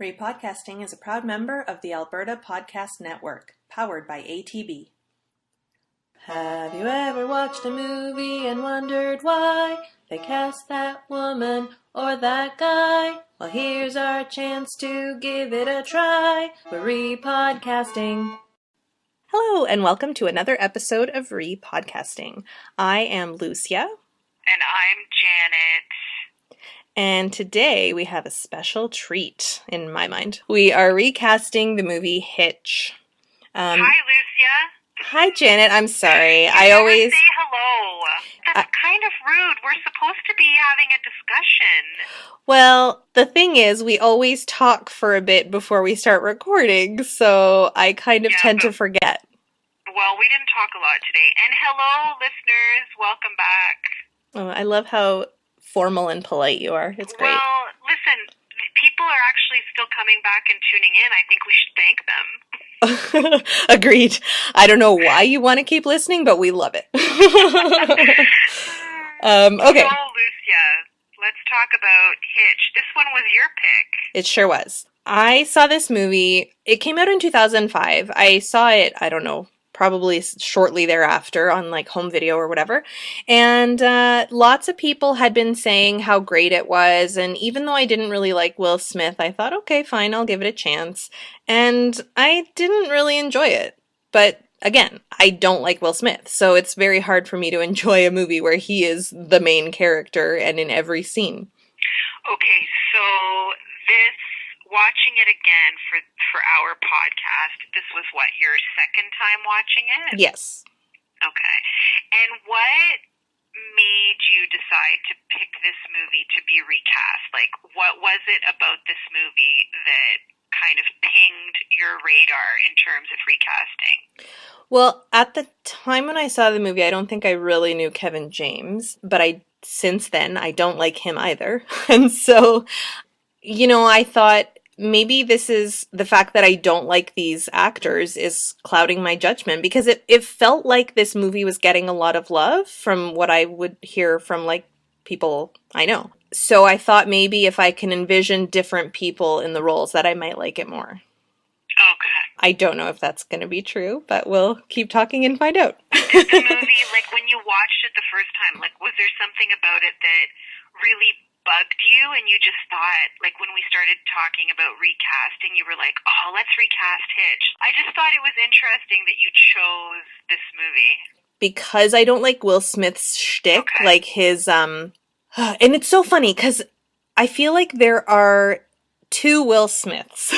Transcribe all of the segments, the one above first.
Repodcasting is a proud member of the Alberta Podcast Network, powered by ATB. Have you ever watched a movie and wondered why they cast that woman or that guy? Well, here's our chance to give it a try. We're Repodcasting. Hello, and welcome to another episode of Repodcasting. I am Lucia. And I'm Janet. And today we have a special treat, in my mind. We are recasting the movie Hitch. Hi, Lucia. Hi, Janet. I'm sorry. You I never always say hello. That's kind of rude. We're supposed to be having a discussion. Well, the thing is, we always talk for a bit before we start recording, so I kind of tend to forget. Well, we didn't talk a lot today. And hello, listeners. Welcome back. Oh, I love how formal and polite you are. It's great. Well, listen, people are actually still coming back and tuning in. I think we should thank them. Agreed. I don't know why you want to keep listening, but we love it. Okay. So, Lucia, let's talk about Hitch. This one was your pick. It sure was. I saw this movie. It came out in 2005. I saw it, I don't know, probably shortly thereafter on like home video or whatever. And lots of people had been saying how great it was. And even though I didn't really like Will Smith, I thought, okay, fine, I'll give it a chance. And I didn't really enjoy it. But again, I don't like Will Smith. So it's very hard for me to enjoy a movie where he is the main character and in every scene. Okay, so watching it again for our podcast, this was what, your second time watching it? Yes. Okay. And what made you decide to pick this movie to be recast? Like, what was it about this movie that kind of pinged your radar in terms of recasting? Well, at the time when I saw the movie, I don't think I really knew Kevin James, but since then, I don't like him either. And so, I thought maybe this is the fact that I don't like these actors is clouding my judgment, because it felt like this movie was getting a lot of love from what I would hear from like people I know. So I thought maybe if I can envision different people in the roles that I might like it more. Okay. I don't know if that's going to be true, but we'll keep talking and find out. Did the movie, like when you watched it the first time, like was there something about it that really bugged you and you just thought, like when we started talking about recasting, you were like, oh, let's recast Hitch? I just thought it was interesting that you chose this movie. Because I don't like Will Smith's shtick, okay. Like his, and it's so funny because I feel like there are two Will Smiths.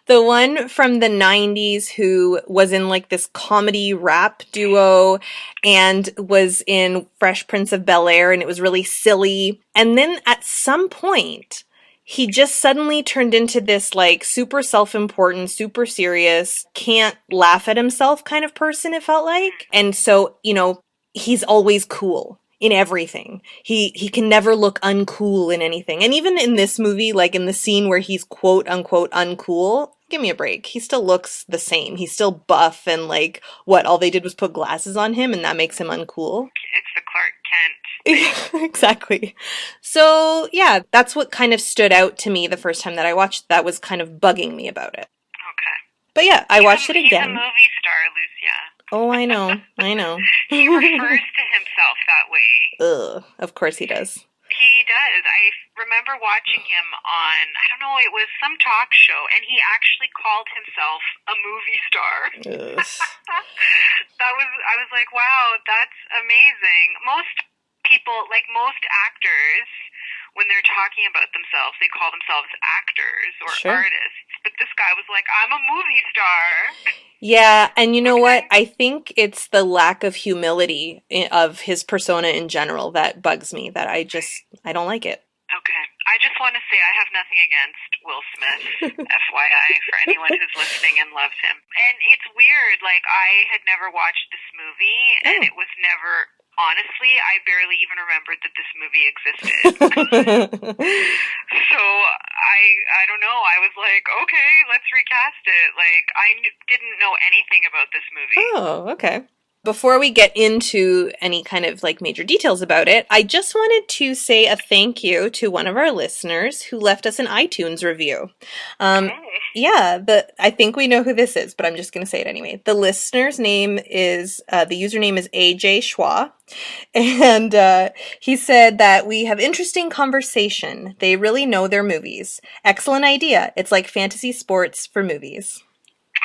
The one from the 90s who was in like this comedy rap duo and was in Fresh Prince of Bel-Air, and it was really silly. And then at some point, he just suddenly turned into this like super self-important, super serious, can't laugh at himself kind of person, it felt like. And so, he's always cool in everything. He can never look uncool in anything. And even in this movie, like in the scene where he's quote unquote uncool, give me a break. He still looks the same. He's still buff and like, all they did was put glasses on him and that makes him uncool. It's the Clark Kent. Exactly. So yeah, that's what kind of stood out to me the first time that I watched. That was kind of bugging me about it. Okay. But yeah, I watched it again. He's a movie star, Lucia. Oh, I know. He refers to himself that way. Ugh, of course he does. He does. I remember watching him on, I don't know, it was some talk show, and he actually called himself a movie star. I was like, wow, that's amazing. Most people, like most actors, when they're talking about themselves, they call themselves actors or artists. But this guy was like, I'm a movie star. Yeah, and you know what? I think it's the lack of humility of his persona in general that bugs me, that I don't like it. Okay. I just want to say I have nothing against Will Smith, FYI, for anyone who's listening and loves him. And it's weird, like, I had never watched this movie, and it was never... Honestly, I barely even remembered that this movie existed. So, I don't know. I was like, okay, let's recast it. Like, I didn't know anything about this movie. Oh, okay. Before we get into any kind of like major details about it, I just wanted to say a thank you to one of our listeners who left us an iTunes review. Um, Oh, yeah, I think we know who this is, but I'm just going to say it anyway. The listener's name is, the username is AJ Schwa. And he said that we have interesting conversation. They really know their movies. Excellent idea. It's like fantasy sports for movies.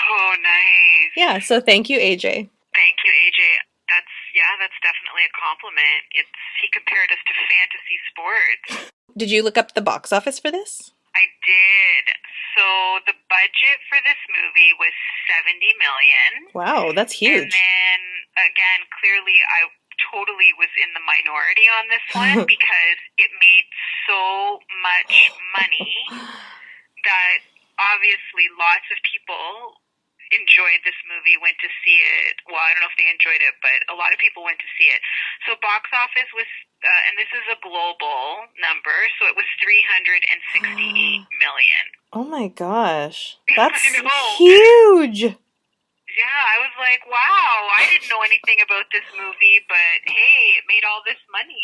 oh, nice. Yeah, so thank you, AJ. Thank you, AJ. That's definitely a compliment. He compared us to fantasy sports. Did you look up the box office for this? I did. So the budget for this movie was 70 million. Wow, that's And huge. then again, clearly I totally was in the minority on this one because it made so much money that obviously lots of people enjoyed this movie, went to see it. Well, I don't know if they enjoyed it, but a lot of people went to see it. So box office was, and this is a global number, so it was 368 million. Oh my gosh. That's I know. huge. Yeah, I was like, wow, I didn't know anything about this movie, but hey, it made all this money.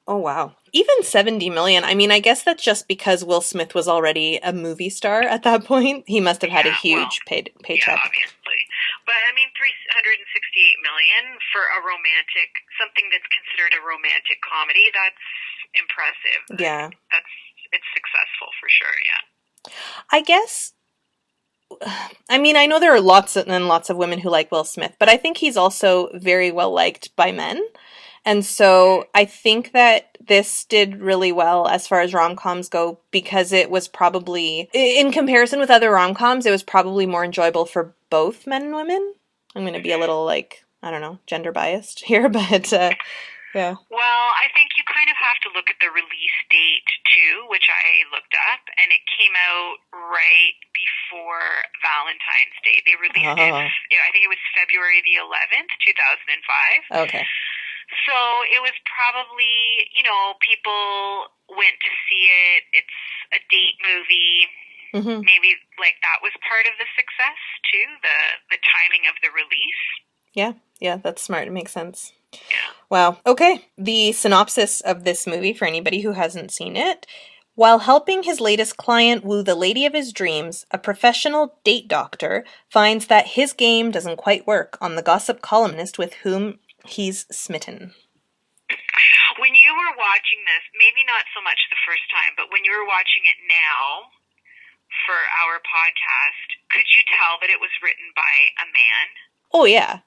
Oh wow. Even 70 million. I mean, I guess that's just because Will Smith was already a movie star at that point. He must have had a Yeah, well, huge yeah, paycheck. obviously. But I mean, 368 million for a romantic, something that's considered a romantic comedy, that's impressive. Yeah. It's successful for sure, yeah. I guess, I mean, I know there are lots and lots of women who like Will Smith, but I think he's also very well liked by men. And so I think that this did really well as far as rom-coms go because it was probably, in comparison with other rom-coms, it was probably more enjoyable for both men and women. I'm going to be a little like, I don't know, gender biased here, but yeah. Well, I think you kind of have to look at the release date too, which I looked up, and it came out right before Valentine's Day. They released it, I think it was February the 11th, 2005. Okay. So it was probably, people went to see it. It's a date movie. Mm-hmm. Maybe like that was part of the success too, the timing of the release. Yeah, that's smart. It makes sense. Yeah. Wow. Okay. The synopsis of this movie for anybody who hasn't seen it. While helping his latest client woo the lady of his dreams, a professional date doctor finds that his game doesn't quite work on the gossip columnist with whom he's smitten. When you were watching this, maybe not so much the first time, but when you were watching it now for our podcast, could you tell that it was written by a man? Oh, yeah.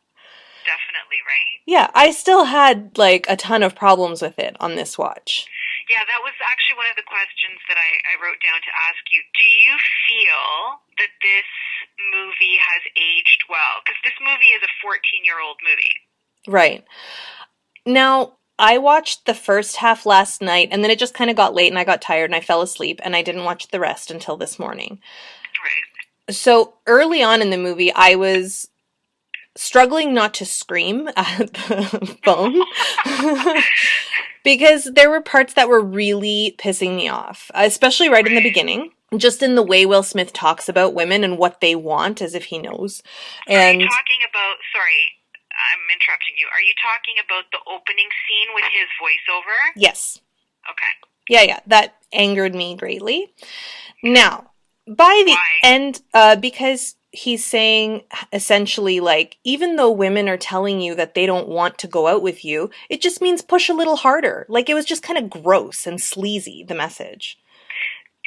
Definitely, right? Yeah, I still had, like, a ton of problems with it on this watch. Yeah, that was actually one of the questions that I wrote down to ask you. Do you feel that this movie has aged well? Because this movie is a 14-year-old movie. Right. Now, I watched the first half last night, and then it just kind of got late, and I got tired, and I fell asleep, and I didn't watch the rest until this morning. Right. So, early on in the movie, I was struggling not to scream at the phone because there were parts that were really pissing me off, especially right in the beginning, just in the way Will Smith talks about women and what they want as if he knows. And Are you talking about, sorry, I'm interrupting you. Are you talking about the opening scene with his voiceover? yes. Okay. Yeah, that angered me greatly. Now, by the Why? end, because he's saying essentially like, even though women are telling you that they don't want to go out with you, it just means push a little harder. Like, it was just kind of gross and sleazy, the message.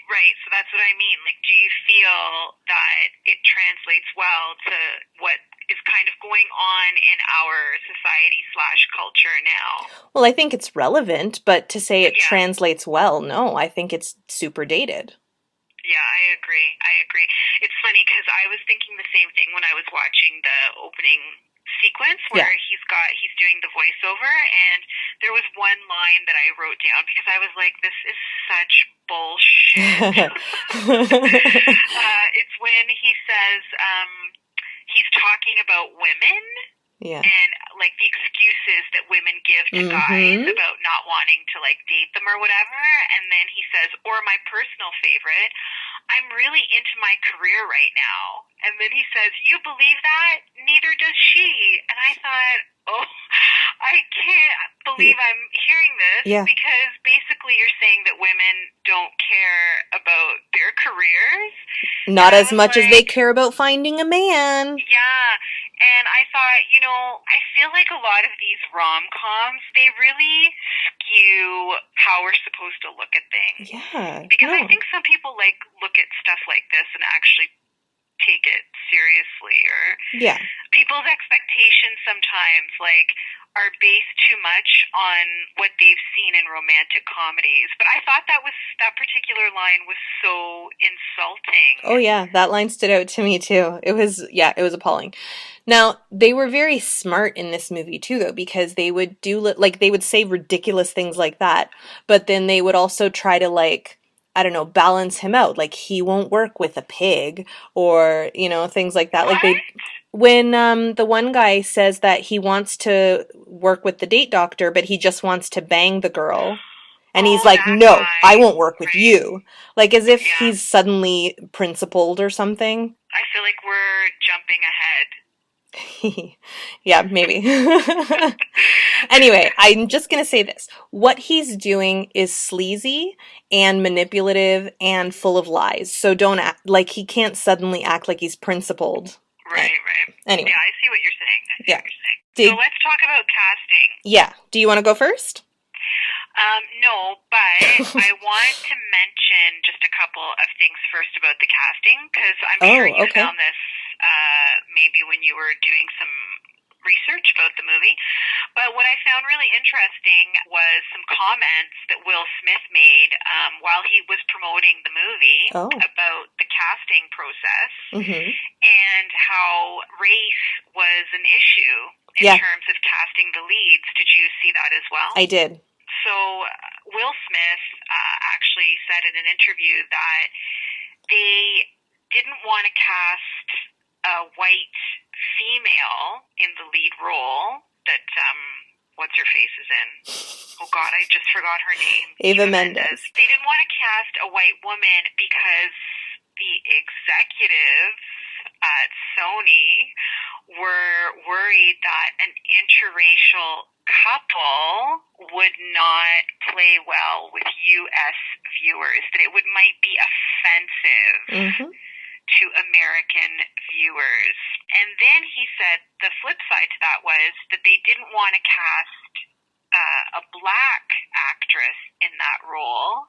Right, so that's what I mean. Like, do you feel that it translates well to what is kind of going on in our society/culture now? Well, I think it's relevant, but to say it Yeah. translates well, no, I think it's super dated. Yeah, I agree. It's funny because I was thinking the same thing when I was watching the opening sequence where he's doing the voiceover, and there was one line that I wrote down because I was like, this is such bullshit. It's when he says he's talking about women. Yeah. And like the excuses that women give to guys about not wanting to like date them or whatever. And then he says, or my personal favorite, I'm really into my career right now. And then he says, you believe that? Neither does she. And I thought, Oh, I can't believe I'm hearing this Yeah. because basically you're saying that women don't care about their careers. And Not I as was much as they like, care about finding a man. yeah. And I thought, I feel like a lot of these rom-coms, they really skew how we're supposed to look at things. Yeah. Because I No. think some people look at stuff like this and actually take it seriously, or Yeah. people's expectations sometimes are based too much on what they've seen in romantic comedies. But I thought that particular line was so insulting. Oh yeah, that line stood out to me too. It was appalling. Now, they were very smart in this movie too though, because they would do they would say ridiculous things like that, but then they would also try to I don't know, balance him out. Like he won't work with a pig or, things like that. Like What? they when the one guy says that he wants to work with the date doctor, but he just wants to bang the girl. And he's Oh, like, that "No, guy. I won't work with Right. you." Like as if Yeah. he's suddenly principled or something. I feel like we're jumping ahead. Yeah, maybe. Anyway, I'm just going to say this. What he's doing is sleazy and manipulative and full of lies. So don't act he can't suddenly act like he's principled. Right, right. Anyway. Yeah, I see what you're saying. I see Yeah. what you're saying. Did, so let's talk about casting. Yeah. Do you want to go first? No, but I want to mention just a couple of things first about the casting, because I'm sure you found this maybe when you were doing some research about the movie. But what I found really interesting was some comments that Will Smith made while he was promoting the movie about the casting process and how race was an issue in terms of casting the leads. Did you see that as well? I did. So Will Smith actually said in an interview that they didn't want to cast a white female in the lead role that what's her face is in. Oh God, I just forgot her name. Eva Mendes. They didn't want to cast a white woman because the executives at Sony were worried that an interracial couple would not play well with U.S. viewers, that it might be offensive to American viewers. And then he said the flip side to that was that they didn't want to cast a black actress in that role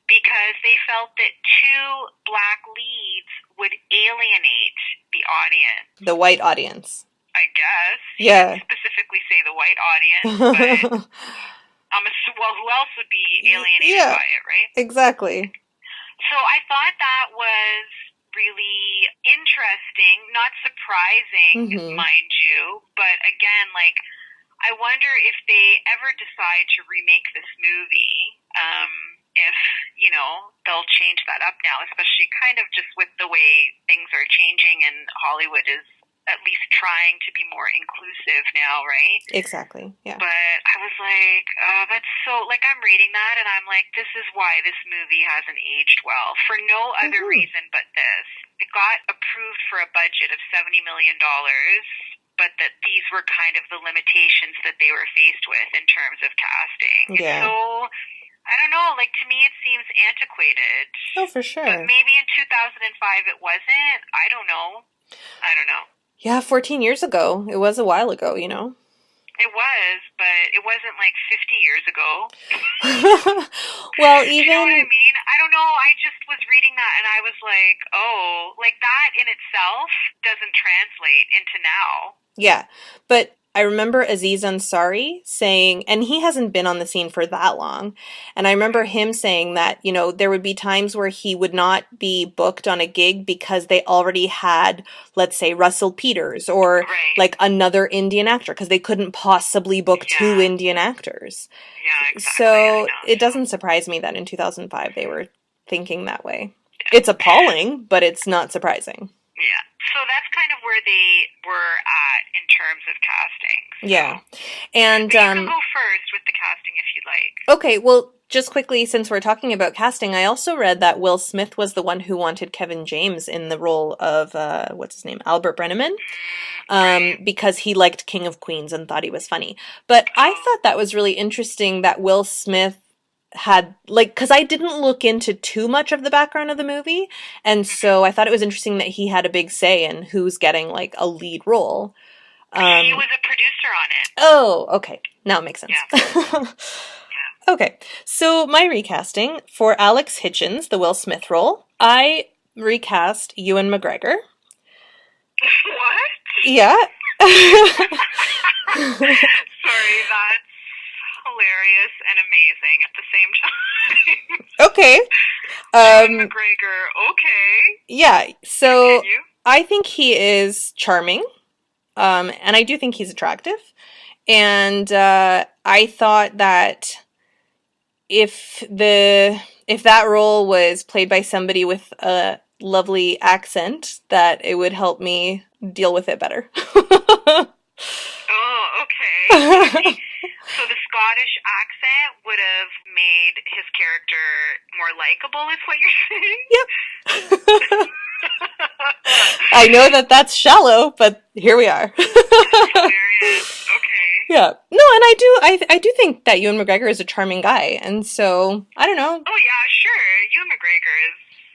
because they felt that two black leads would alienate the audience. The white audience. I guess. Yeah. He didn't specifically say the white audience, but who else would be alienated by it, right? Exactly. So I thought that was really interesting, not surprising, mind you, but again, I wonder if they ever decide to remake this movie, if, they'll change that up now, especially kind of just with the way things are changing and Hollywood is at least trying to be more inclusive now, right? Exactly, yeah. But I was like, that's so, I'm reading that and I'm like, this is why this movie hasn't aged well. For no other reason but this. It got approved for a budget of $70 million, but that these were kind of the limitations that they were faced with in terms of casting. Yeah. So, I don't know, to me it seems antiquated. Oh, for sure. But maybe in 2005 it wasn't. I don't know. Yeah, 14 years ago. It was a while ago, It was, but it wasn't 50 years ago. Well, even... You know what I mean? I don't know. I just was reading that and I was like, oh, that in itself doesn't translate into now. Yeah, but I remember Aziz Ansari saying, and he hasn't been on the scene for that long, and I remember him saying that, there would be times where he would not be booked on a gig because they already had, let's say, Russell Peters or another Indian actor, because they couldn't possibly book two Indian actors. Yeah, exactly. So it doesn't surprise me that in 2005 they were thinking that way. It's appalling, but it's not surprising. Yeah. So that's kind of where they were at in terms of casting. So. Yeah. And you can go first with the casting if you'd like. Okay, well, just quickly, since we're talking about casting, I also read that Will Smith was the one who wanted Kevin James in the role of, what's his name, Albert Brenneman, because he liked King of Queens and thought he was funny. But I thought that was really interesting that Will Smith had, like, because I didn't look into too much of the background of the movie, and so I thought it was interesting that he had a big say in who's getting, like, a lead role. He was a producer on it. Oh, okay. Now it makes sense. Yeah. Okay, so my recasting for Alex Hitchens, the Will Smith role, I recast Ewan McGregor. What? Yeah. Sorry, that's hilarious and amazing at the same time. Okay. Ewan McGregor, okay. Yeah, so Continue. I think he is charming, and I do think he's attractive. And I thought that if that role was played by somebody with a lovely accent, that it would help me deal with it better. Oh, okay. So the Scottish accent would have made his character more likable, is what you're saying? Yep. I know that that's shallow, but here we are. Hilarious. Okay. Yeah. No, and I do think that Ewan McGregor is a charming guy, and so I don't know. Oh yeah, sure. Ewan McGregor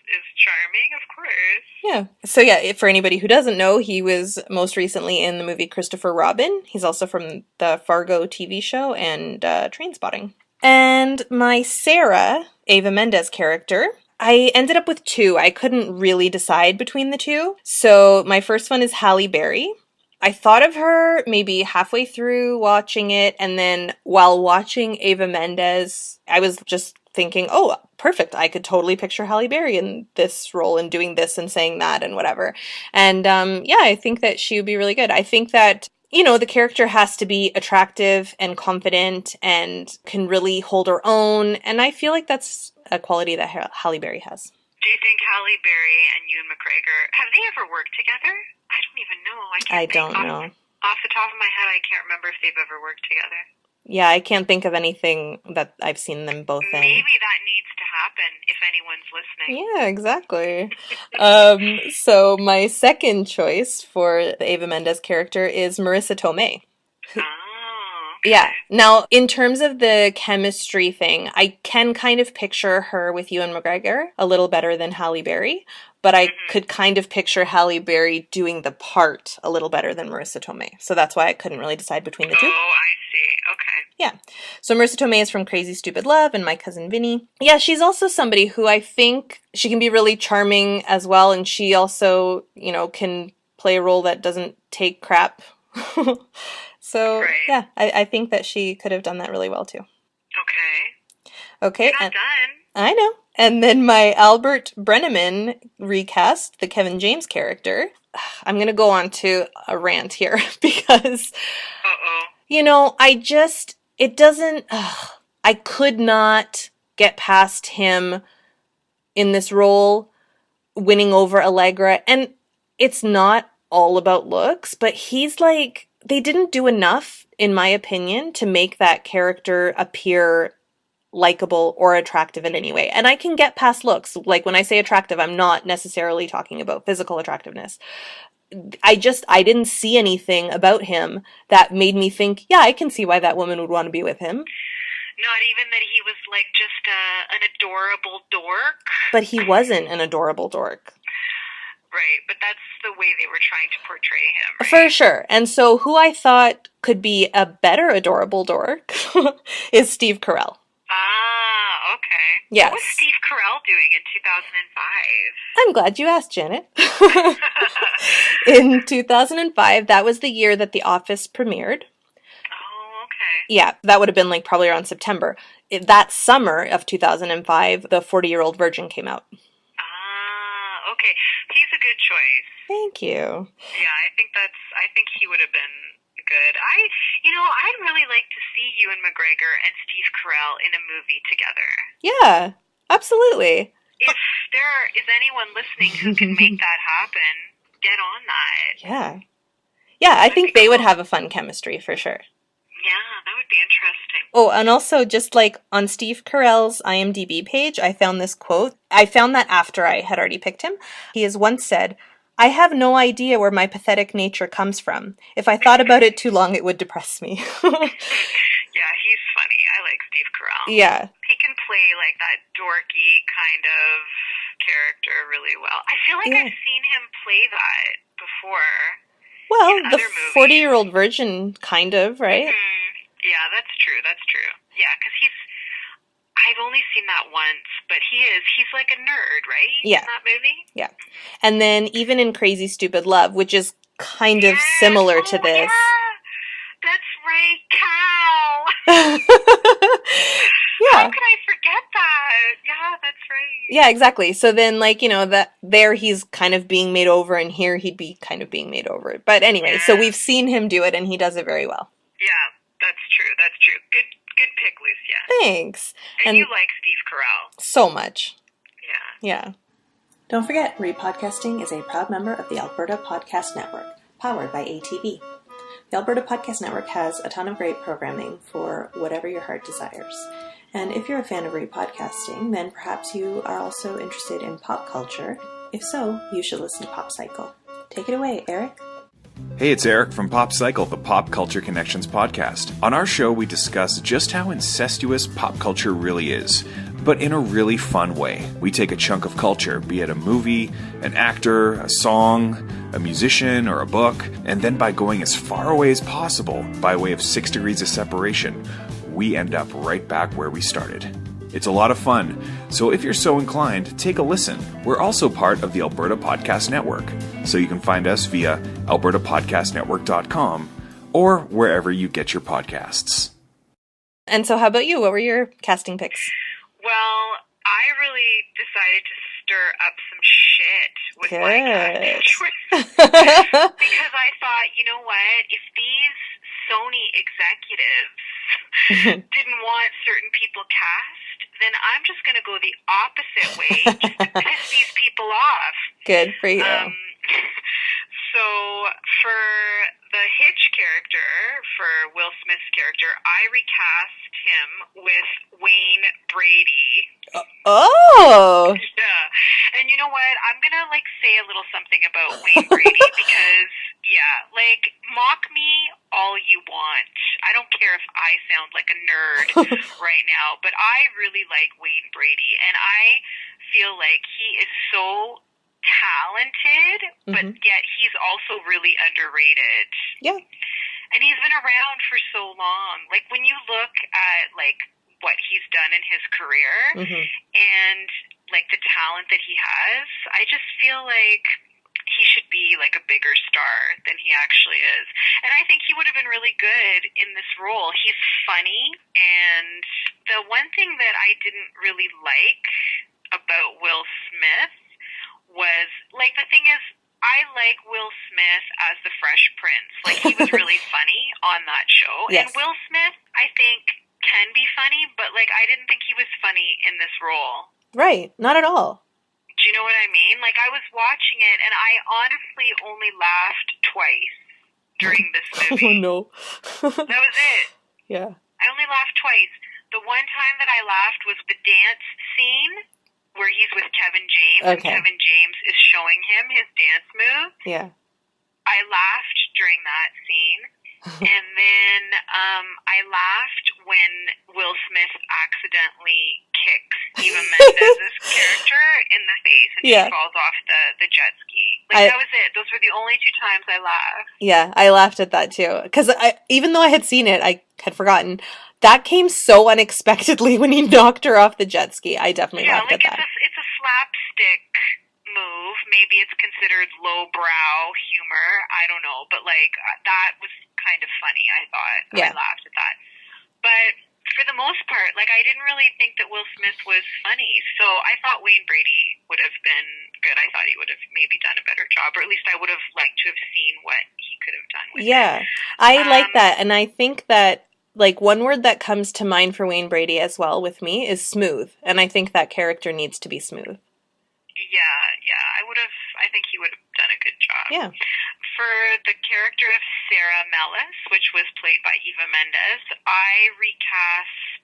is charming, of course. Yeah. So yeah, for anybody who doesn't know, he was most recently in the movie Christopher Robin. He's also from the Fargo TV show and Trainspotting. And my Sarah, Ava Mendes character, I ended up with two. I couldn't really decide between the two. So my first one is Halle Berry. I thought of her maybe halfway through watching it, and then while watching Ava Mendes, I was just thinking, oh, perfect. I could totally picture Halle Berry in this role and doing this and saying that and whatever. And yeah, I think that she would be really good. I think that, you know, the character has to be attractive and confident and can really hold her own. And I feel like that's a quality that Halle Berry has. Do you think Halle Berry and Ewan McGregor, have they ever worked together? I don't even know. I don't know. Off the top of my head, I can't remember if they've ever worked together. Yeah, I can't think of anything that I've seen them both in. Maybe that needs to happen if anyone's listening. Yeah, exactly. So my second choice for the Ava Mendes character is Marissa Tomei. Oh, okay. Yeah. Now, in terms of the chemistry thing, I can kind of picture her with Ewan McGregor a little better than Halle Berry, but I could kind of picture Halle Berry doing the part a little better than Marissa Tomei. So that's why I couldn't really decide between the two. Oh, I see. Okay. Yeah. So Marissa Tomei is from Crazy Stupid Love and My Cousin Vinny. Yeah, she's also somebody who I think she can be really charming as well, and she also, you know, can play a role that doesn't take crap. So, right. Yeah, I think that she could have done that really well, too. Okay. Okay. You're not done. I know. And then my Albert Brenneman recast, the Kevin James character. I'm going to go on to a rant here because, you know, it doesn't, I could not get past him in this role winning over Allegra. And it's not all about looks, but he's like, they didn't do enough, in my opinion, to make that character appear likable or attractive in any way. And I can get past looks. Like when I say attractive, I'm not necessarily talking about physical attractiveness. I didn't see anything about him that made me think, yeah, I can see why that woman would want to be with him. Not even that he was like just an adorable dork. But he wasn't an adorable dork. Right, but that's the way they were trying to portray him, right? For sure. And so who I thought could be a better adorable dork is Steve Carell. Ah, okay. Yes. What was Steve Carell doing in 2005? I'm glad you asked, Janet. In 2005, that was the year that The Office premiered. Oh, okay. Yeah, that would have been like probably around September. That summer of 2005, The 40-Year-Old Virgin came out. Ah, okay. He's a good choice. Thank you. Yeah, I think he would have been good. I'd really like to see Ewan McGregor and Steve Carell in a movie together. Yeah, absolutely. If there is anyone listening who can make that happen, get on that. Yeah. Yeah, I think they would have a fun chemistry for sure. Yeah, that would would be interesting. Oh, and also just like on Steve Carell's IMDb page, I found this quote. I found that after I had already picked him. He has once said, "I have no idea where my pathetic nature comes from. If I thought about it too long, it would depress me." Yeah, he's funny. I like Steve Carell. Yeah. He can play like that dorky kind of character really well. I feel like I've seen him play that before. Well, in the other movies. 40-year-old virgin, kind of, right? Yeah, that's true. That's true. Yeah, because I've only seen that once, but he's like a nerd, right? Yeah. In that movie? Yeah. And then even in Crazy Stupid Love, which is kind of similar to this. Yeah. That's right, Cal. Yeah. How could I forget that? Yeah, that's right. Yeah, exactly. So then, like, you know, that there he's kind of being made over, and here he'd be kind of being made over. But anyway, so we've seen him do it, and he does it very well. Yeah, that's true. That's true. Good pick, Lucia. Thanks. And you like Steve Carell. So much. Yeah. Yeah. Don't forget, Repodcasting is a proud member of the Alberta Podcast Network, powered by ATV. The Alberta Podcast Network has a ton of great programming for whatever your heart desires. And if you're a fan of Repodcasting, then perhaps you are also interested in pop culture. If so, you should listen to Pop Cycle. Take it away, Eric. Hey, it's Eric from Pop Cycle, the Pop Culture Connections podcast. On our show, we discuss just how incestuous pop culture really is, but in a really fun way. We take a chunk of culture, be it a movie, an actor, a song, a musician, or a book, and then by going as far away as possible, by way of 6 degrees of separation, we end up right back where we started. It's a lot of fun, so if you're so inclined, take a listen. We're also part of the Alberta Podcast Network, so you can find us via albertapodcastnetwork.com or wherever you get your podcasts. And so how about you? What were your casting picks? Well, I really decided to stir up some shit with my casting choices. Because I thought, you know what? If these Sony executives didn't want certain people cast, then I'm just going to go the opposite way just to piss these people off. Good for you. So for the Hitch character, for Will Smith's character, I recast him with Wayne Brady. Oh! Yeah. And you know what? I'm going to, say a little something about Wayne Brady because, mock me all you want. I don't care if I sound like a nerd right now, but I really like Wayne Brady, and I feel like he is so talented, but yet he's also really underrated. Yeah. And he's been around for so long. Like, when you look at, what he's done in his career and, the talent that he has, I just feel like he should be, a bigger star than he actually is. And I think he would have been really good in this role. He's funny, and the one thing that I didn't really like about Will Smith was, the thing is, I like Will Smith as the Fresh Prince. He was really funny on that show. Yes. And Will Smith, I think, can be funny, but, I didn't think he was funny in this role. Right. Not at all. Do you know what I mean? I was watching it, and I honestly only laughed twice during this movie. Oh, no. That was it. Yeah. I only laughed twice. The one time that I laughed was the dance scene where he's with Kevin James, and Kevin James is showing him his dance move. Yeah. I laughed during that scene. And then I laughed when Will Smith accidentally kicks Eva Mendez's character in the face, and she falls off the jet ski. That was it. Those were the only 2 times I laughed. Yeah, I laughed at that too. Because even though I had seen it, I had forgotten. That came so unexpectedly when he knocked her off the jet ski. I definitely laughed at that. It's a slapstick move. Maybe it's considered lowbrow humor. I don't know. But, that was kind of funny, I thought. Yeah. I laughed at that. But for the most part, I didn't really think that Will Smith was funny. So I thought Wayne Brady would have been good. I thought he would have maybe done a better job. Or at least I would have liked to have seen what he could have done with it. Yeah. I like that. And I think that one word that comes to mind for Wayne Brady as well with me is smooth. And I think that character needs to be smooth. Yeah. I think he would have done a good job. Yeah. for the character of Sarah Mellis, which was played by Eva Mendes, I recast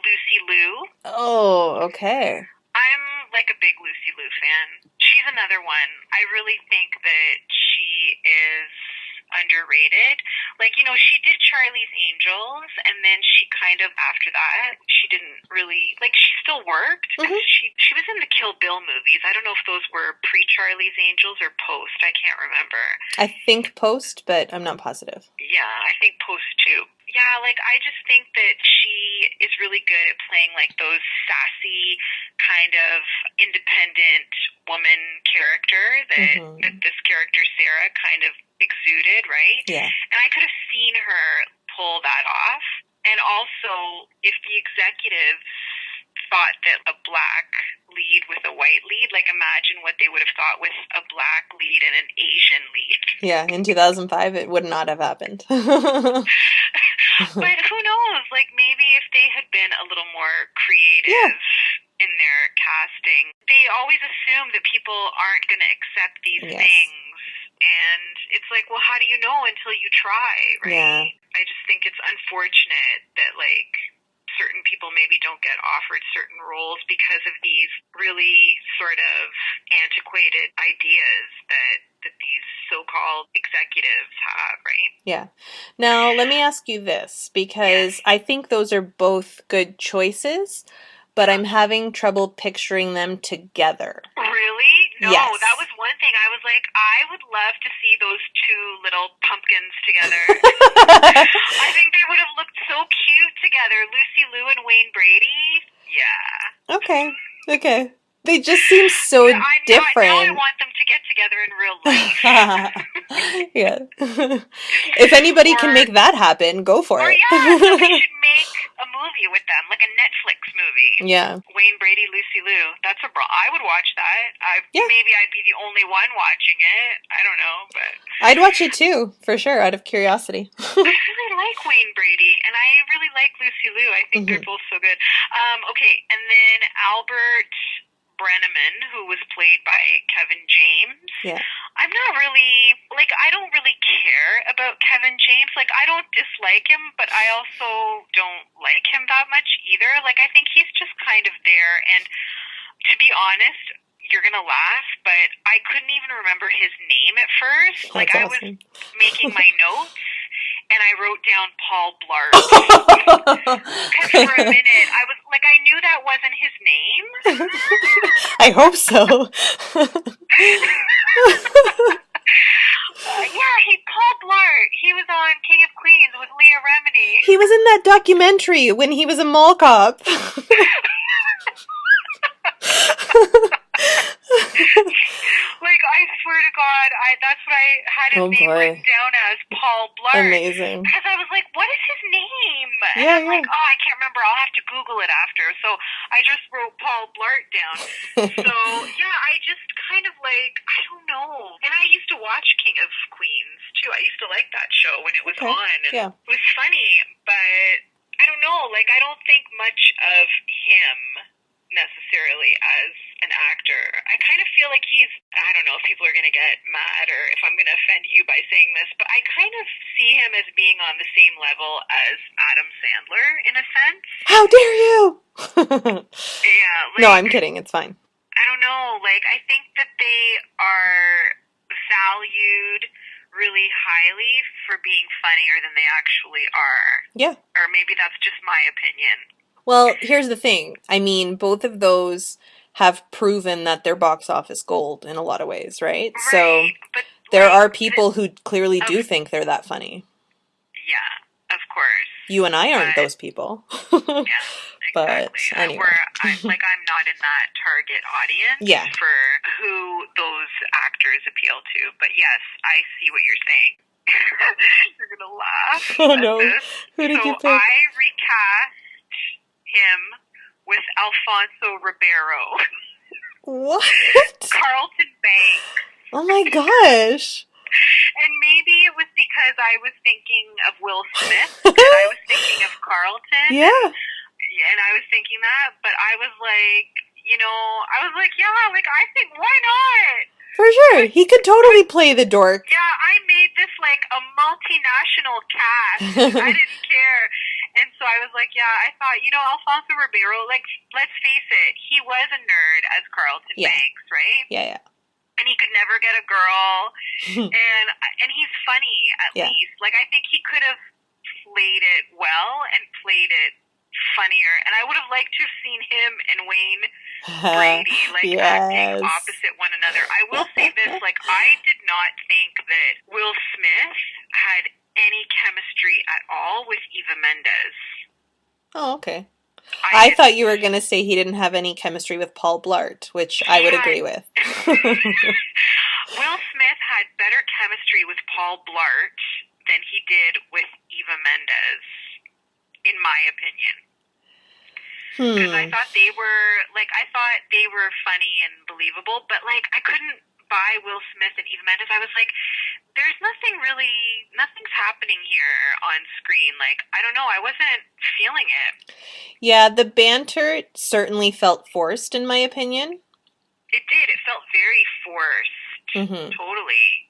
Lucy Liu. Oh, okay. I'm like a big Lucy Liu fan. She's another one. I really think that she is underrated. Like, you know, she did Charlie's Angels, and then she kind of, after that, she didn't really, like, she still worked. Mhm. She was in the Kill Bill movies. I don't know if those were pre-Charlie's Angels or post. I can't remember. I think post, but I'm not positive. Yeah, I think post too. Yeah, like, I just think that she is really good at playing, like, those sassy, kind of independent woman character that, Mhm. that this character, Sarah, kind of exuded, right? Yeah. And I could have seen her pull that off. And also, if the executives thought that a black lead with a white lead, like, imagine what they would have thought with a black lead and an Asian lead. Yeah, in 2005, it would not have happened. But who knows? Like, maybe if they had been a little more creative in their casting, they always assume that people aren't going to accept these Yes. things. And it's like, well, how do you know until you try, right? Yeah. I just think it's unfortunate that, like, certain people maybe don't get offered certain roles because of these really sort of antiquated ideas that these so-called executives have, right? Yeah. Now, let me ask you this, because I think those are both good choices, but I'm having trouble picturing them together. Really? No, Yes. that was one thing. I was like, I would love to see those two little pumpkins together. I think they would have looked so cute together. Lucy Liu and Wayne Brady. Yeah. Okay. They just seem so Now I different. want them to get together in real life. Yeah. If anybody can Or- make that happen, go for Or it. yeah, so they should make a movie with them, like a Netflix movie. Yeah. Wayne Brady, Lucy Liu. That's I would watch that. Yeah. Maybe I'd be the only one watching it. I don't know, but I'd watch it too, for sure, out of curiosity. I really like Wayne Brady, and I really like Lucy Liu. I think they're both so good. Okay, and then Albert Brenneman, who was played by Kevin James. Yeah. I'm not really, like, I don't really care about Kevin James. Like, I don't dislike him, but I also don't like him that much either. Like, I think he's just kind of there, and to be honest, you're gonna laugh, but I couldn't even remember his name at first. Like, That's I was awesome. making my notes, and I wrote down Paul Blart. Because for a minute, I was like, I knew that wasn't his name. I hope so. Paul Blart. He was on King of Queens with Leah Remini. He was in that documentary when he was a mall cop. Like, I swear to God, that's what I had his name written down as, Paul Blart. Amazing. Because I was like, what is his name? Yeah, and I'm like, oh, I can't remember. I'll have to Google it after. So I just wrote Paul Blart down. So, yeah, I just kind of like, I don't know. And I used to watch King of Queens, too. I used to like that show when it was on. And it was funny, but I don't know. Like, I don't think much of him necessarily as an actor. I kind of feel like I don't know if people are going to get mad or if I'm going to offend you by saying this, but I kind of see him as being on the same level as Adam Sandler in a sense. How dare you? Yeah. Like, no, I'm kidding. It's fine. I don't know. Like, I think that they are valued really highly for being funnier than they actually are. Yeah. Or maybe that's just my opinion. Well, here's the thing. I mean, both of those have proven that they're box office gold in a lot of ways, right? So but there are people who clearly do think they're that funny. Yeah, of course. You and I aren't those people. Yeah, exactly. But anyway. I'm not in that target audience for who those actors appeal to. But yes, I see what you're saying. You're going to laugh. Oh, no. Who did you pick? So I recast him with Alfonso Ribeiro. What? Carlton Banks. Oh my gosh. And maybe it was because I was thinking of Will Smith and I was thinking of Carlton. Yeah. And I was thinking that, but I was like, I think, why not? For sure. He could totally play the dork. Yeah, I made this like a multinational cast. I didn't care. And so I was like, yeah, I thought, Alfonso Ribeiro, like, let's face it, he was a nerd as Carlton Banks, right? Yeah. And he could never get a girl. and he's funny, at least. Like, I think he could have played it well and played it funnier. And I would have liked to have seen him and Wayne Brady, like, acting opposite one another. I will say this, like, I did not think that Will Smith had any chemistry at all with Eva Mendes. Oh, okay. I thought you were going to say he didn't have any chemistry with Paul Blart, which I would agree with. Will Smith had better chemistry with Paul Blart than he did with Eva Mendes, in my opinion. Because I thought they were funny and believable, but like I couldn't buy Will Smith and Eva Mendes. I was like, nothing's happening here on screen. Like, I don't know, I wasn't feeling it. Yeah, the banter certainly felt forced, in my opinion. It did. It felt very forced. Totally.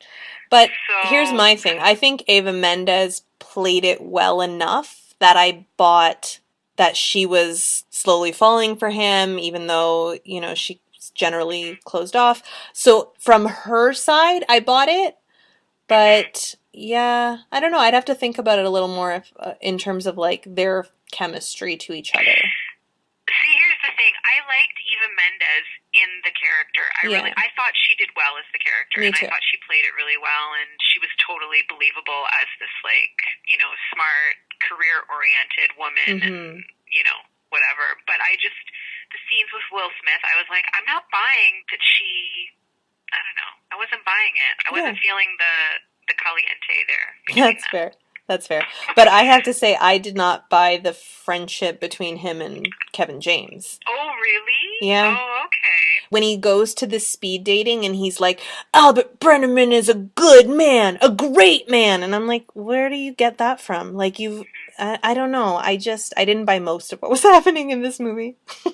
But here's my thing. I think Eva Mendes played it well enough that I bought that she was slowly falling for him, even though, she's generally closed off. So from her side, I bought it. But yeah, I don't know. I'd have to think about it a little more in terms of like their chemistry to each other. See, here's the thing. I liked Eva Mendes in the character. I thought she did well as the character. Me and too. I thought she played it really well, and she was totally believable as this, like, smart, career-oriented woman and, whatever. But the scenes with Will Smith, I was like, I'm not buying that she, I don't know. I wasn't buying it. I wasn't feeling the caliente there. That's fair. But I have to say, I did not buy the friendship between him and Kevin James. Oh, really? Yeah. Oh, okay. When he goes to the speed dating and he's like, Albert Brenneman is a good man, a great man. And I'm like, where do you get that from? Like, I don't know. I didn't buy most of what was happening in this movie. Yeah.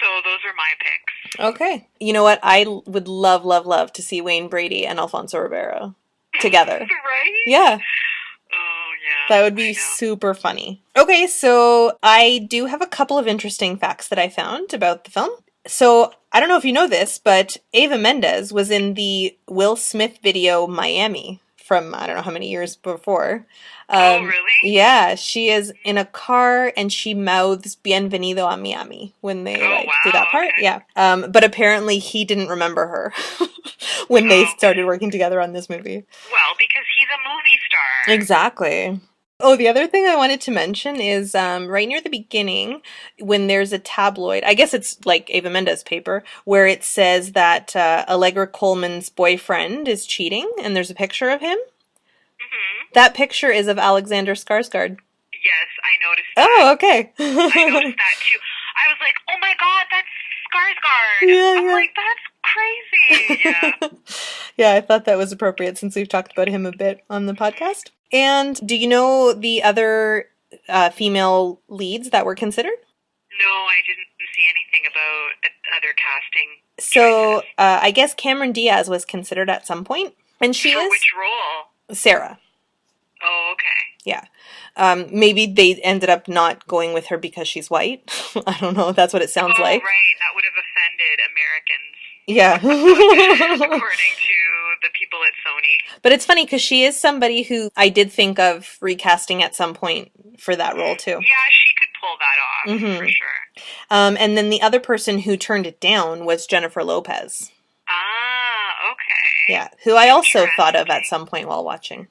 So those are my picks. Okay. You know what? I would love, love, love to see Wayne Brady and Alfonso Ribeiro together. Right? Yeah. Oh, yeah. That would be super funny. Okay, so I do have a couple of interesting facts that I found about the film. So, I don't know if you know this, but Eva Mendes was in the Will Smith video Miami from I don't know how many years before. Oh, really? Yeah, she is in a car and she mouths Bienvenido a Miami when they do that part. Okay. Yeah. But apparently he didn't remember her when they started working together on this movie. Well, because he's a movie star. Exactly. Oh, the other thing I wanted to mention is right near the beginning, when there's a tabloid, I guess it's like Eva Mendes paper, where it says that Allegra Coleman's boyfriend is cheating, and there's a picture of him. Mm-hmm. That picture is of Alexander Skarsgård. Yes, I noticed that. Oh, okay. I noticed that too. I was like, oh my god, that's Skarsgård. Yeah, I'm like, that's crazy. Yeah. Yeah, I thought that was appropriate since we've talked about him a bit on the podcast. And do you know the other female leads that were considered? No, I didn't see anything about other casting. So, I guess Cameron Diaz was considered at some point. And she is... which role? Sarah. Oh, okay. Yeah. Maybe they ended up not going with her because she's white. I don't know. That's what it sounds like. Oh, right. That would have offended Americans. Yeah. According to the people at Sony. But it's funny because she is somebody who I did think of recasting at some point for that role too. Yeah, she could pull that off for sure. And then the other person who turned it down was Jennifer Lopez. Ah, okay. Yeah, who I also thought of at some point while watching.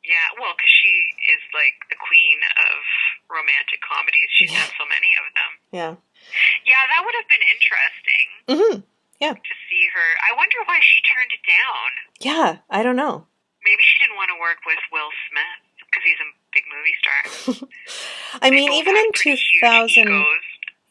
Yeah, well, because she is like the queen of romantic comedies. She's done so many of them. Yeah. Yeah, that would have been interesting. Mm-hmm. Yeah. To see her. I wonder why she turned it down. Yeah, I don't know. Maybe she didn't want to work with Will Smith because he's a big movie star. I mean, even in 2000...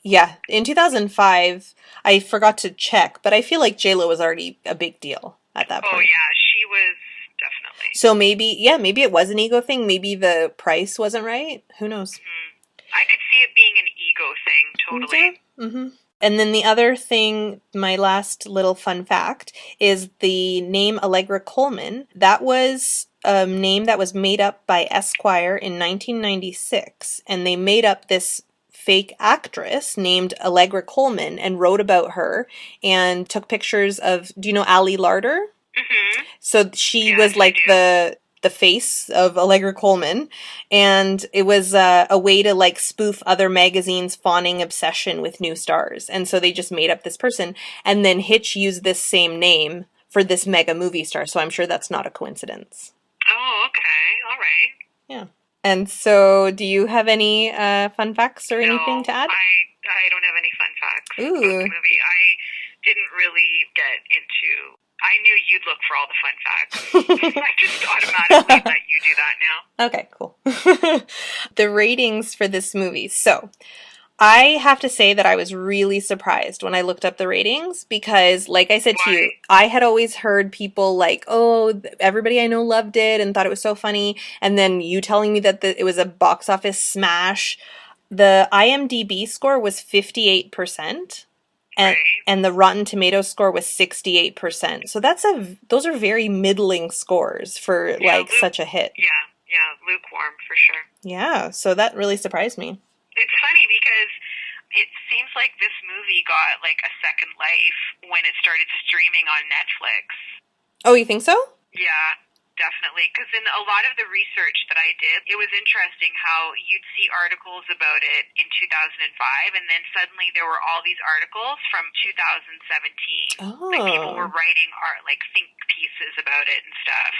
Yeah, in 2005, I forgot to check, but I feel like J-Lo was already a big deal at that point. Oh, yeah, she was definitely. So maybe it was an ego thing. Maybe the price wasn't right. Who knows? Mm-hmm. I could see it being an ego thing, totally. Yeah. Mm-hmm. And then the other thing, my last little fun fact, is the name Allegra Coleman. That was a name that was made up by Esquire in 1996, and they made up this fake actress named Allegra Coleman and wrote about her and took pictures of, do you know Ali Larder? Mm-hmm. So she Yes, was like I do. the face of Allegra Coleman, and it was a way to like spoof other magazines' fawning obsession with new stars. And so they just made up this person, and then Hitch used this same name for this mega movie star. So I'm sure that's not a coincidence. Oh, okay. All right. Yeah. And so, do you have any fun facts or No, anything to add? I don't have any fun facts about the Ooh. movie. I didn't really get into. I knew you'd look for all the fun facts. I just automatically let you do that now. Okay, cool. The ratings for this movie. So, I have to say that I was really surprised when I looked up the ratings because, like I said to you, Why? I had always heard people like, oh, everybody I know loved it and thought it was so funny. And then you telling me that it was a box office smash. The IMDb score was 58%. And, Right. and the Rotten Tomatoes score was 68%. So those are very middling scores for Yeah, like such a hit. yeah, lukewarm for sure. Yeah, so that really surprised me. It's funny because it seems like this movie got like a second life when it started streaming on Netflix. Oh, you think so? Yeah, definitely. Because in a lot of the research that I did, it was interesting how you'd see articles about it in 2005, and then suddenly there were all these articles from 2017. Like people were Oh. writing like think pieces about it and stuff.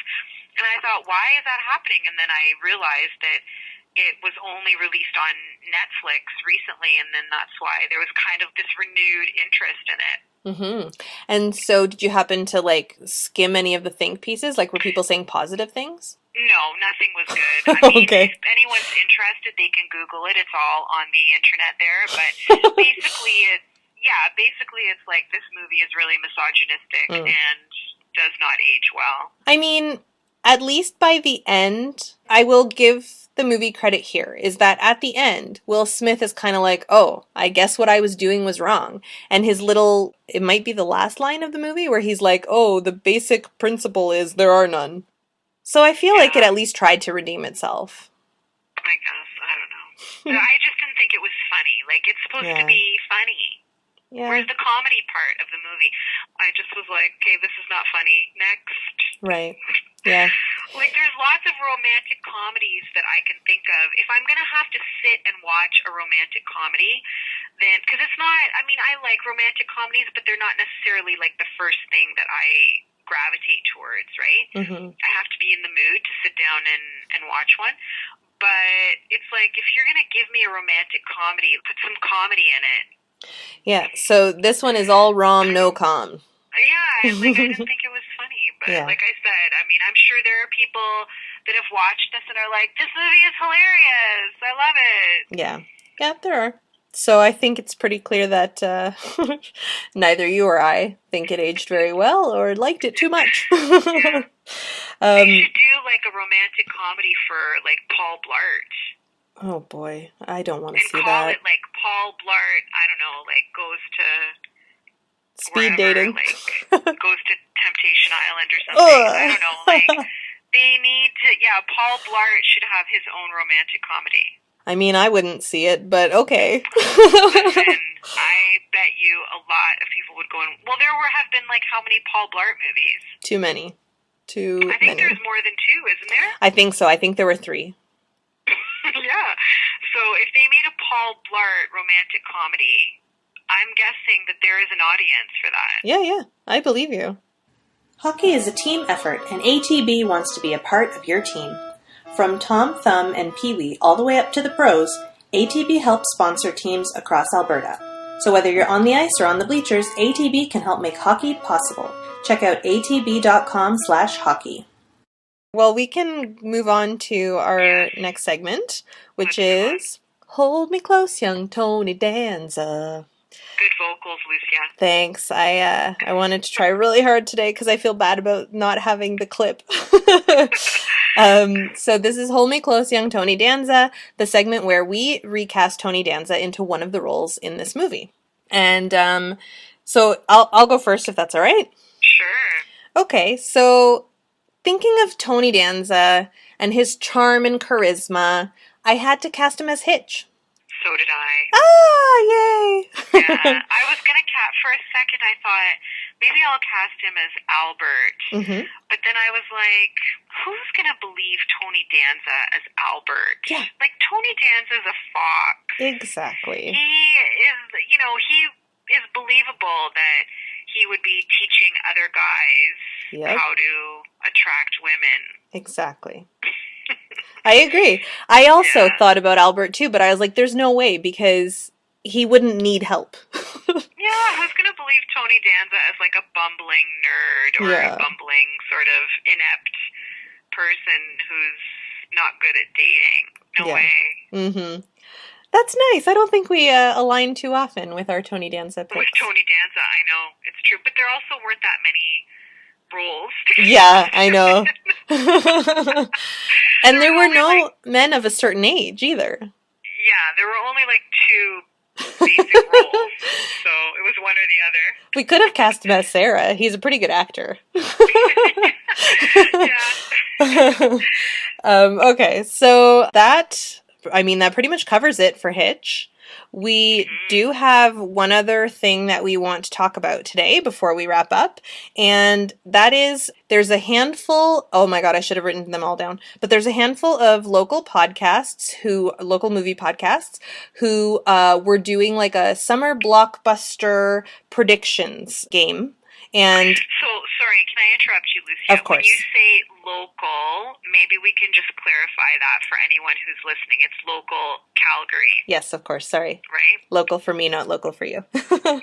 And I thought, why is that happening? And then I realized that it was only released on Netflix recently, and then that's why there was kind of this renewed interest in it. Mm-hmm. And so did you happen to like skim any of the think pieces? Like were people saying positive things? No, nothing was good. I mean, Okay. if anyone's interested, they can Google it. It's all on the internet there. But basically it's like this movie is really misogynistic and does not age well. I mean, at least by the end, I will give the movie credit here, is that at the end, Will Smith is kind of like, oh, I guess what I was doing was wrong. And his little, it might be the last line of the movie where he's like, oh, the basic principle is there are none. So I feel like it Yeah, at least tried to redeem itself. I guess. I don't know. I just didn't think it was funny. Like, it's supposed to Yeah. be funny. Yeah. Where's the comedy part of the movie? I just was like, okay, this is not funny. Next. Right. Yeah. Like, there's lots of romantic comedies that I can think of. If I'm going to have to sit and watch a romantic comedy, then, because it's not, I mean, I like romantic comedies, but they're not necessarily like the first thing that I gravitate towards, right? Mm-hmm. I have to be in the mood to sit down and watch one. But it's like, if you're going to give me a romantic comedy, put some comedy in it. Yeah. So this one is all rom, no com. Yeah, like I didn't think it was funny, but Yeah. like I said, I mean, I'm sure there are people that have watched this and are like, "This movie is hilarious! I love it." Yeah. Yeah, there are. So I think it's pretty clear that neither you or I think it aged very well or liked it too much. Yeah. They should do like a romantic comedy for like Paul Blart Oh boy, I don't want to and see call that. it like Paul Blart. I don't know, like goes to Speed wherever, dating. like goes to Temptation Island or something. I don't know, like they need to. Yeah, Paul Blart should have his own romantic comedy. I mean, I wouldn't see it, but okay. Listen, I bet you a lot of people would go and. Well, there have been like how many Paul Blart movies? Too many. Too I think many. there's more than two, isn't there? I think so. I think there were 3. Yeah. So if they made a Paul Blart romantic comedy, I'm guessing that there is an audience for that. Yeah, I believe you. Hockey is a team effort, and ATB wants to be a part of your team. From Tom Thumb and Pee Wee all the way up to the pros, ATB helps sponsor teams across Alberta. So whether you're on the ice or on the bleachers, ATB can help make hockey possible. Check out atb.com/hockey. Well, we can move on to our next segment, which is Hold Me Close, Young Tony Danza. Good vocals, Lucia. Thanks. I wanted to try really hard today because I feel bad about not having the clip. So this is Hold Me Close, Young Tony Danza, the segment where we recast Tony Danza into one of the roles in this movie. And so I'll go first if that's all right. Sure. Okay, so thinking of Tony Danza and his charm and charisma, I had to cast him as Hitch. So did I. Ah, yay! Yeah. I was going to for a second, I thought, maybe I'll cast him as Albert. Mm-hmm. But then I was like, who's going to believe Tony Danza as Albert? Yeah. Like, Tony Danza's a fox. Exactly. He is, he is believable that he would be teaching other guys how to attract women. Exactly. I agree. I also thought about Albert too, but I was like, there's no way because he wouldn't need help. Yeah, who's going to believe Tony Danza as like a bumbling nerd or a bumbling sort of inept person who's not good at dating? No way. Mm-hmm. That's nice. I don't think we align too often with our Tony Danza picks. With Tony Danza, I know. It's true. But there also weren't that many roles. Yeah, I know. And there were no men of a certain age either. Yeah, there were only like 2 basic roles. So it was one or the other. We could have cast him as Sarah. He's a pretty good actor. Yeah. Okay, so that pretty much covers it for Hitch. We do have one other thing that we want to talk about today before we wrap up, and that is there's a handful, oh my god, I should have written them all down, but there's a handful of local movie podcasts who were doing like a summer blockbuster predictions game. And so, sorry, can I interrupt you, Lucia? Of course. When you say local, maybe we can just clarify that for anyone who's listening. It's local Calgary. Yes, of course. Sorry. Right? Local for me, not local for you. Yeah.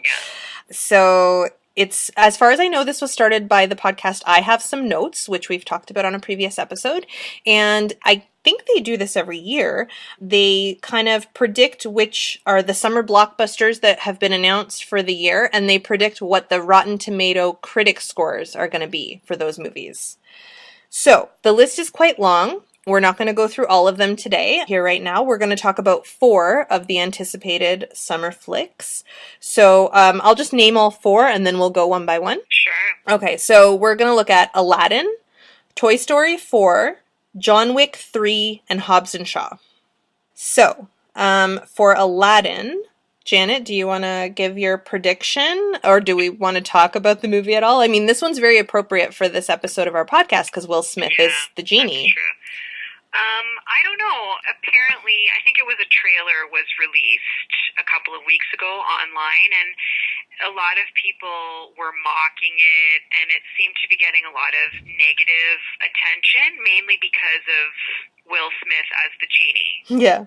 So it's, as far as I know, this was started by the podcast I Have Some Notes, which we've talked about on a previous episode. And I think they do this every year. They kind of predict which are the summer blockbusters that have been announced for the year, and they predict what the Rotten Tomato critic scores are going to be for those movies. So the list is quite long. We're not going to go through all of them today. Here right now, we're going to talk about 4 of the anticipated summer flicks. So I'll just name all 4 and then we'll go one by one. Sure. Okay, so we're going to look at Aladdin, Toy Story 4, John Wick 3, and Hobbs and Shaw. So for Aladdin, Janet, do you want to give your prediction, or do we want to talk about the movie at all? I mean, this one's very appropriate for this episode of our podcast because Will Smith is the genie. That's true. I don't know. Apparently, I think it was a trailer was released a couple of weeks ago online, and a lot of people were mocking it, and it seemed to be getting a lot of negative attention, mainly because of Will Smith as the genie. Yeah.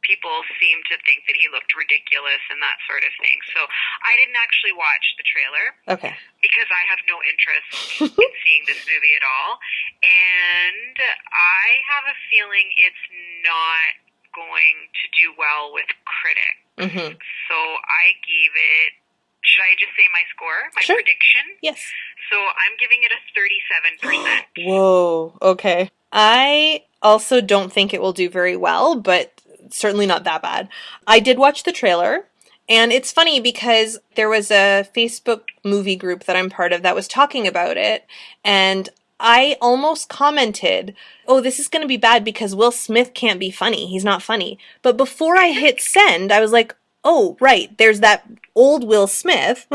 People seemed to think that he looked ridiculous and that sort of thing. So I didn't actually watch the trailer. Okay. Because I have no interest in seeing this movie at all. And I have a feeling it's not going to do well with critics. Mm-hmm. So I gave it, should I just say my score? My prediction? Yes. So I'm giving it a 37%. Whoa. Okay. I also don't think it will do very well, but certainly not that bad. I did watch the trailer, and it's funny because there was a Facebook movie group that I'm part of that was talking about it, and I almost commented, oh, this is going to be bad because Will Smith can't be funny. He's not funny. But before I hit send, I was like, oh, right, there's that old Will Smith,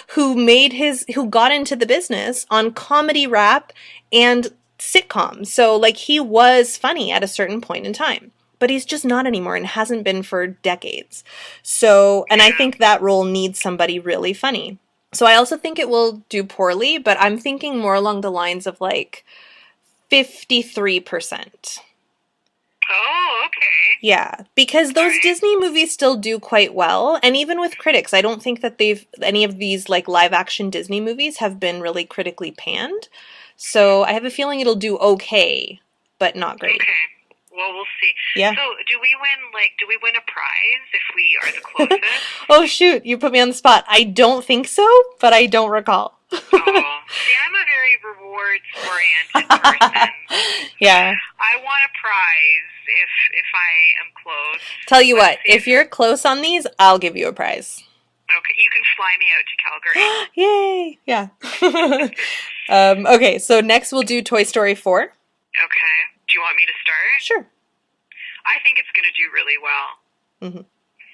who got into the business on comedy rap and sitcoms. So, he was funny at a certain point in time. But he's just not anymore and hasn't been for decades. So, and I think that role needs somebody really funny. So I also think it will do poorly, but I'm thinking more along the lines of 53%. Oh, okay. Yeah, because those Disney movies still do quite well. And even with critics, I don't think that any of these live action Disney movies have been really critically panned. So I have a feeling it'll do okay, but not great. Okay. Well, we'll see. Yeah. So, do we win a prize if we are the closest? Oh, shoot. You put me on the spot. I don't think so, but I don't recall. See, I'm a very rewards-oriented person. Yeah. I want a prize if I am close. Tell you what, if you're close on these, I'll give you a prize. Okay, you can fly me out to Calgary. Yay! Yeah. Okay, so next we'll do Toy Story 4. Okay. Do you want me to start? Sure. I think it's going to do really well. Mm-hmm.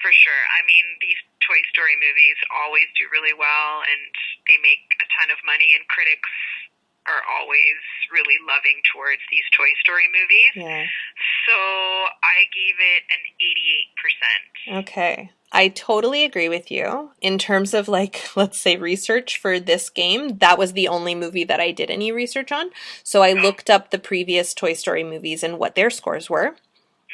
For sure. I mean, these Toy Story movies always do really well, and they make a ton of money, and critics are always really loving towards these Toy Story movies. Yeah. So I gave it an 88%. Okay. I totally agree with you. In terms of, like, let's say research for this game, that was the only movie that I did any research on. So I looked up the previous Toy Story movies and what their scores were.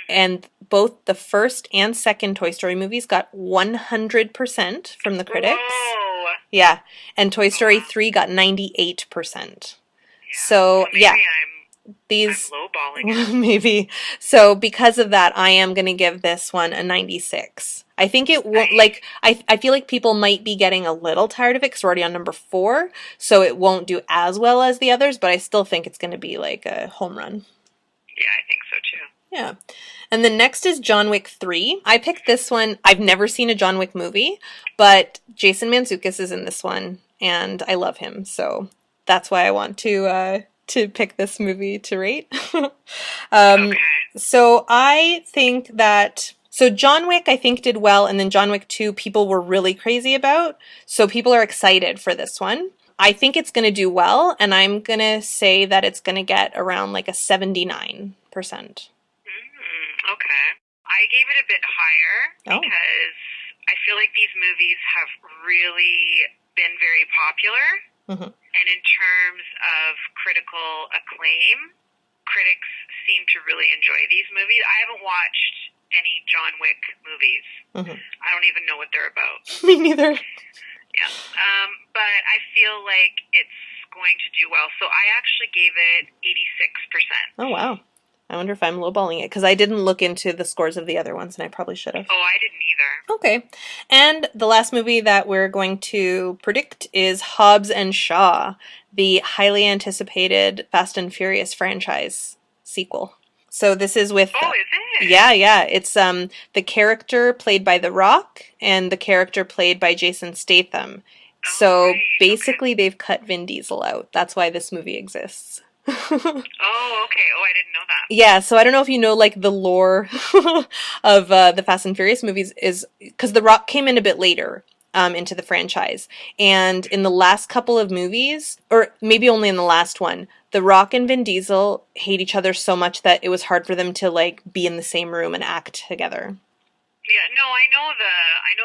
And both the first and second Toy Story movies got 100% from the critics. Whoa. Yeah. And Toy Story wow. 3 got 98%. Yeah. So, maybe yeah. I'm These lowballing it. maybe. So because of that, I am going to give this one a 96. I think it won't, like, I feel like people might be getting a little tired of it because we're already on number 4, so it won't do as well as the others, but I still think it's going to be like a home run. Yeah, I think so too. Yeah. And the next is John Wick 3. I picked this one. I've never seen a John Wick movie, but Jason Mantzoukas is in this one, and I love him, so that's why I want to pick this movie to rate. Okay. So I think that... So John Wick, I think, did well, and then John Wick 2, people were really crazy about, so people are excited for this one. I think it's going to do well, and I'm going to say that it's going to get around like a 79%. Okay. I gave it a bit higher because I feel like these movies have really been very popular. Mm-hmm. And in terms of critical acclaim, critics seem to really enjoy these movies. I haven't watched any John Wick movies. Mm-hmm. I don't even know what they're about. Me neither. Yeah. But I feel like it's going to do well. So I actually gave it 86%. Oh, wow. I wonder if I'm lowballing it, because I didn't look into the scores of the other ones, and I probably should have. Oh, I didn't either. Okay. And the last movie that we're going to predict is Hobbs and Shaw, the highly anticipated Fast and Furious franchise sequel. So this is with... Oh, is it? Yeah. It's the character played by The Rock and the character played by Jason Statham. So right. basically they've cut Vin Diesel out. That's why this movie exists. Oh, okay. Oh, I didn't know that. Yeah, so I don't know if you know, like, the lore of the Fast and Furious movies is... Because The Rock came in a bit later into the franchise. And in the last couple of movies, or maybe only in the last one, The Rock and Vin Diesel hate each other so much that it was hard for them to, like, be in the same room and act together. Yeah, no, I know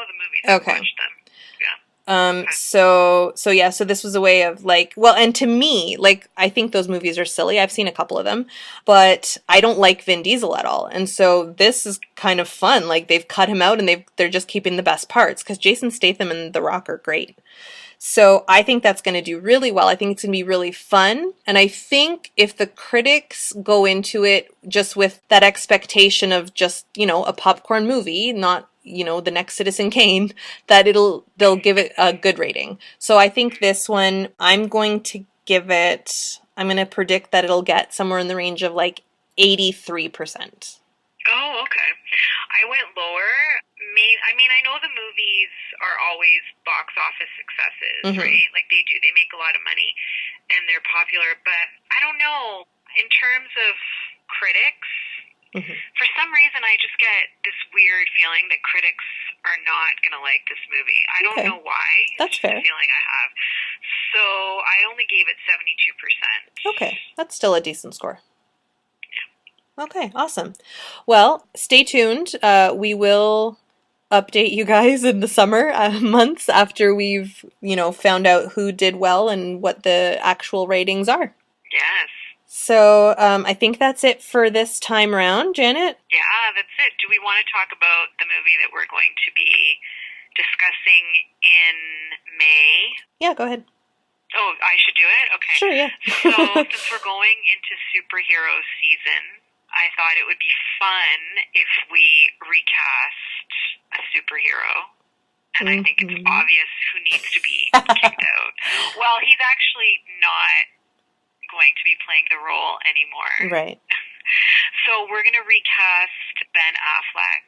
the movies. Okay. I've watched them. Yeah. So this was a way of, like, well, and to me, like, I think those movies are silly. I've seen a couple of them, but I don't like Vin Diesel at all. And so this is kind of fun. Like, they've cut him out and they're just keeping the best parts, because Jason Statham and The Rock are great. So I think that's going to do really well. I think it's going to be really fun. And I think if the critics go into it just with that expectation of just, a popcorn movie, not, the next Citizen Kane, that they'll give it a good rating. So I think this one, I'm going to predict that it'll get somewhere in the range of like 83%. Oh, okay. I went lower. I know the movies are always box office successes, Mm-hmm. right? Like they do. They make a lot of money and they're popular. But I don't know. In terms of critics, Mm-hmm. for some reason I just get this weird feeling that critics are not going to like this movie. I don't know why. That's fair. It's a feeling I have. So I only gave it 72%. Okay. That's still a decent score. Okay, awesome. Well, stay tuned. We will update you guys in the summer months after we've, found out who did well and what the actual ratings are. Yes. So I think that's it for this time around, Janet. Yeah, that's it. Do we want to talk about the movie that we're going to be discussing in May? Yeah, go ahead. Oh, I should do it? Okay. Sure, yeah. So since we're going into superhero season, I thought it would be fun if we recast a superhero. And I think it's obvious who needs to be kicked out. Well, he's actually not going to be playing the role anymore. Right. So we're going to recast Ben Affleck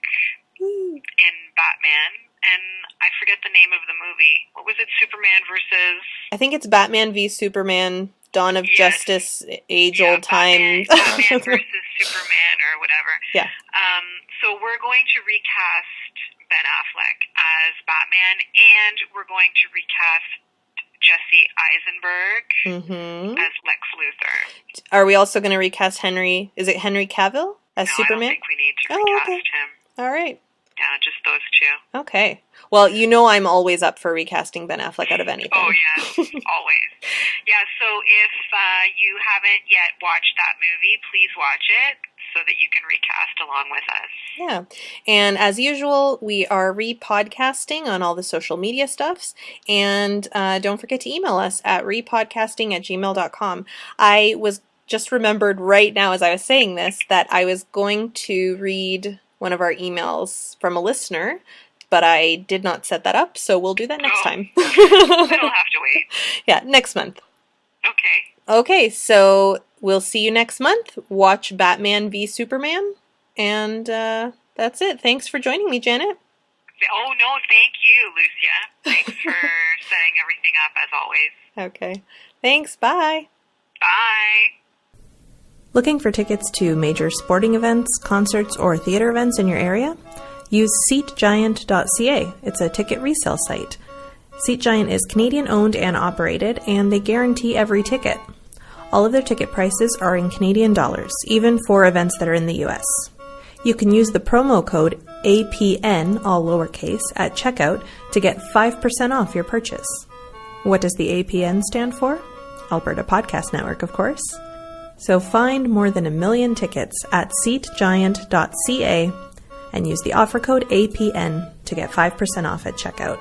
in Batman. and I forget the name of the movie. What was it? Superman versus... I think it's Batman v Superman, Dawn of Yes. Justice, age-old time. Batman versus Superman or whatever. Yeah. So we're going to recast Ben Affleck as Batman, and we're going to recast Jesse Eisenberg as Lex Luthor. Are we also going to recast Henry? Is it Henry Cavill as Superman? I don't think we need to recast him. All right. Yeah, just those two. Okay. Well, you know I'm always up for recasting Ben Affleck out of anything. Oh, yes, always. Yeah, so if you haven't yet watched that movie, please watch it so that you can recast along with us. Yeah. And as usual, we are repodcasting on all the social media stuffs. And don't forget to email us at repodcasting@gmail.com. I was just remembered right now as I was saying this that I was going to read one of our emails from a listener, but I did not set that up, so we'll do that next time. It'll have to wait. Yeah, next month. Okay. Okay, so we'll see you next month. Watch Batman v Superman, and that's it. Thanks for joining me, Janet. Oh, no, thank you, Lucia. Thanks for setting everything up, as always. Okay. Thanks, bye. Bye. Looking for tickets to major sporting events, concerts, or theater events in your area? Use SeatGiant.ca. It's a ticket resale site. SeatGiant is Canadian-owned and operated, and they guarantee every ticket. All of their ticket prices are in Canadian dollars, even for events that are in the US. You can use the promo code APN, all lowercase, at checkout to get 5% off your purchase. What does the APN stand for? Alberta Podcast Network, of course. So find more than 1 million tickets at SeatGiant.ca and use the offer code APN to get 5% off at checkout.